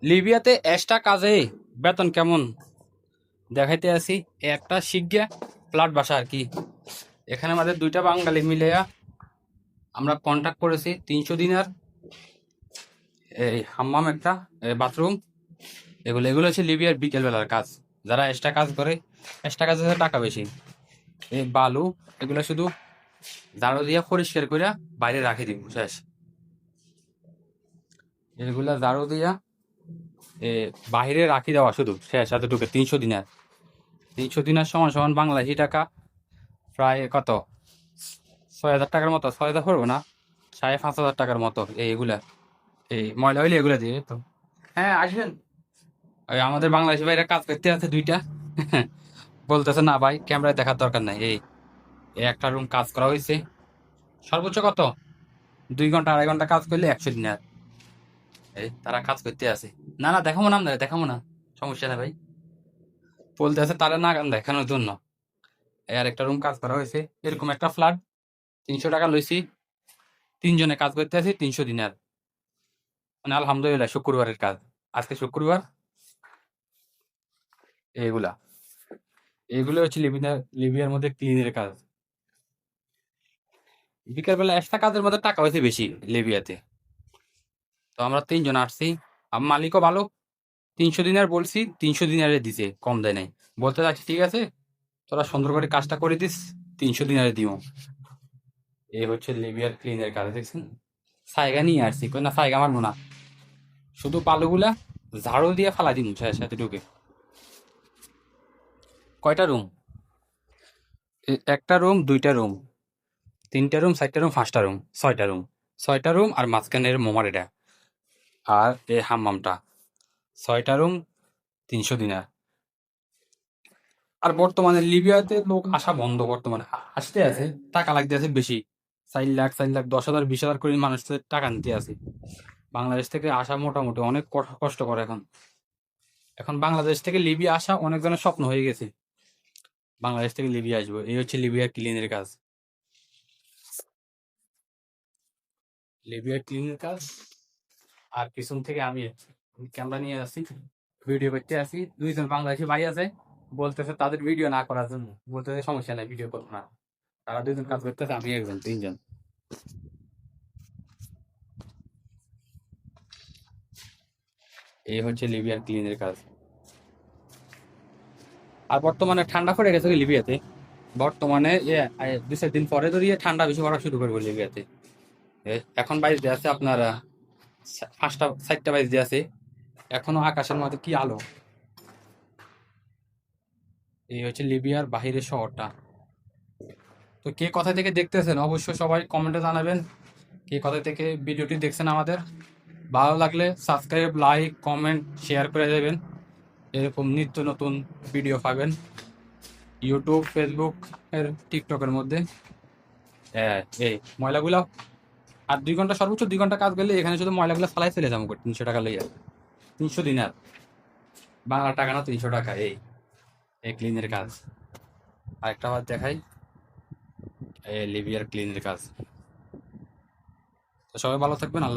লিবিয়াতে extra কাজে বেতন কেমন দেখাইতে আছি। একটা শিখগে ফ্ল্যাট বাসা আর কি। এখানে আমাদের দুইটা বাঙালি মিলে আমরা কন্ট্যাক্ট করেছি 300 দিনার। এই হাম্মাম একটা, বাথরুম, এগুলো এগুলো হচ্ছে লিবিয়ার বিকেল বেলার কাজ। যারা এক্সট্রা কাজ করে, এক্সট্রা কাজে টাকা বেশি। এই বালু এগুলো শুধু ঝাড়ু দিয়া পরিষ্কার করে বাইরে রাখি দিব, শেষ। এগুলা ঝাড়ু দিয়া বাহিরে রাখি দেওয়া শুধু, শেষ। এতটুকু 300 দিনার। 300 দিনার সমান সমান বাংলাদেশি টাকা প্রায় কত, 6,000 টাকার মতো। 6,000 পড়বো না, 5,500 টাকার মতো। এইগুলা এই ময়লা হইলে এগুলা দিয়ে তো। হ্যাঁ, আসবেন। ওই আমাদের বাংলাদেশি ভাইরা কাজ করতে আছে দুইটা। বলতেছে না ভাই, ক্যামেরায় দেখার দরকার নাই। এই এই একটা রুম কাজ করা হয়েছে। সর্বোচ্চ কত, 2 ঘন্টা 2.5 ঘন্টা কাজ করলে 100 দিনার। এই তারা কাজ করতে আছে। না না, দেখাবো না, আমরা দেখাবো না, সমস্যা নেই ভাই। বলতে আছে তারা না গান দেখানোর জন্য। এই আর একটা রুম কাজ করা হয়েছে, এরকম একটা ফ্ল্যাট। 300 টাকা লইছি, 3 জনে কাজ করতে আছি 300 দিনার। মানে আলহামদুলিল্লাহ, শুক্রবারের কাজ। আজকে শুক্রবার। এগুলা এগুলো হচ্ছে লিবিয়ার মধ্যে ক্লিনের কাজ। বিকালবেলা এক্সট্রা কাজের মধ্যে টাকা হয়েছে বেশি লিবিয়াতে। তো আমরা 3 জন আসছি। মালিকও ভালো। 300 দিনার বলছি, 300 দিনারে দিছে, কম দেয় নাই। বলতে চাচ্ছি ঠিক আছে, তোরা সুন্দর করে কাজটা করে দিস, 300 দিনারে দিও। এই হচ্ছে লিবিয়ার ক্লিনের কাজ, দেখছেন। সাইগা নিয়ে আসছি, কই না সাইগা মারবো না, শুধু বালুগুলা ঝাড়ু দিয়ে ফালাই দিন, সাথে ঢুকে। কয়টা রুম? একটা রুম, দুইটা রুম, তিনটা রুম, চারটা রুম, 5টা রুম, 6টা রুম। 6টা রুম আর মাঝখানের মোমার এটা, আর এই হাম্মামটা। 6টা রুম, 300 দিনার। আর বর্তমানে লিবিয়াতে লোক আসা বন্ধ, বর্তমানে আসতে আছে, টাকা লাগতে আছে বেশি। 4 লাখ 4 লাখ, 10,000 20,000 করে মানুষের টাকা নিতে আছে। বাংলাদেশ থেকে আসা মোটামুটি অনেক কষ্ট করে এখন। এখন বাংলাদেশ থেকে লিবিয়া আসা অনেকজনের স্বপ্ন হয়ে গেছে। বাংলাদেশ থেকে লিবিয়া আসবো, এই হচ্ছে লিবিয়ার ক্লিনের কাজ। লিবিয়ার ক্লিনের কাজ। আর পিছন থেকে আমি ক্যামেরা নিয়ে আসি, ভিডিও করতে আসি। 2 জন বাংলাদেশি ভাই আছে, বলতেছে তাদের ভিডিও না করার জন্য। বলতেছে সমস্যা নাই, ভিডিও করবো না। তারা 2 জন কাজ করতেছে, আমি একজন, 3 জন। এই হচ্ছে লিবিয়ার ক্লিনের কাজ। আর বর্তমানে ঠান্ডা পড়ে গেছে লিবিয়াতে। বর্তমানে 2-4 দিন পরে ধরিয়ে ঠান্ডা বেশি পড়া শুরু করবো লিবিয়াতে। এখন বাইশ দিয়ে আছে আপনার 5টা 4টা বাইশ দিয়ে আছে। এখনো আকাশের মধ্যে কি আলো। এই হচ্ছে লিবিয়ার বাহিরের শহরটা। তো কে কোথা থেকে দেখতেছেন অবশ্যই সবাই কমেন্টে জানাবেন, কে কোথা থেকে ভিডিওটি দেখছেন আমাদের। ভালো লাগলে সাবস্ক্রাইব, লাইক, কমেন্ট, শেয়ার করে দেবেন। এরকম নিত্য নতুন ভিডিও পাবেন ইউটিউব, ফেসবুক এর, টিকটকের মধ্যে। এই ময়লাগুলা আর 2 ঘন্টা, সর্বোচ্চ 2 ঘন্টা কাজ করলে এখানে শুধু ময়লাগুলো ফালাই ফেলে যাবো 300 টাকা লইয়া। 300 দিনার, বাংলা টাকা না, 300 টাকা। এই এই ক্লিনের কাজ। আরেকটা আবার দেখাই, লিবিয়ার ক্লিনের কাজ। তো সবাই ভালো থাকবেন, আল্লাহ।